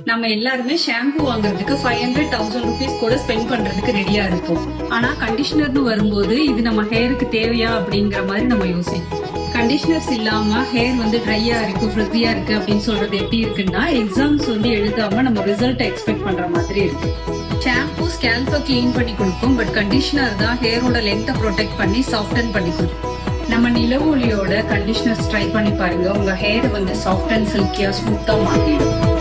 நம்ம எல்லாருமே ஷாம்பு வாங்குறதுக்கு 500,000 rupees கூட ஸ்பெண்ட் பண்றதுக்கு ரெடியா இருப்போம். ஆனா கண்டிஷனர்னு வரும்போது இது நம்ம ஹேருக்கு தேவையா அப்படிங்கிற மாதிரி நம்ம யோசிப்போம். கண்டிஷனர்ஸ் இல்லாம ஹேர் ட்ரையா இருக்கு, ஃப்ரிஸியா இருக்கு அப்படின்னு சொல்றது எப்படி இருக்குன்னா, எக்ஸாம்ஸ் எழுதாம நம்ம ரிசல்ட் எக்ஸ்பெக்ட் பண்ற மாதிரி இருக்கு. ஷாம்பு ஸ்கேல்பை கிளீன் பண்ணி கொடுக்கும், பட் கண்டிஷனர் தான் ஹேரோட லென்த்தை ப்ரொடெக்ட் பண்ணி சாஃப்டன் பண்ணி கொடுக்கும். நம்ம நிலவொலியோட கண்டிஷனர்ஸ் ட்ரை பண்ணி பாருங்க, உங்க ஹேர் சாஃப்ட் அண்ட் சில்கியா ஸ்மூத்தா மாத்திடும்.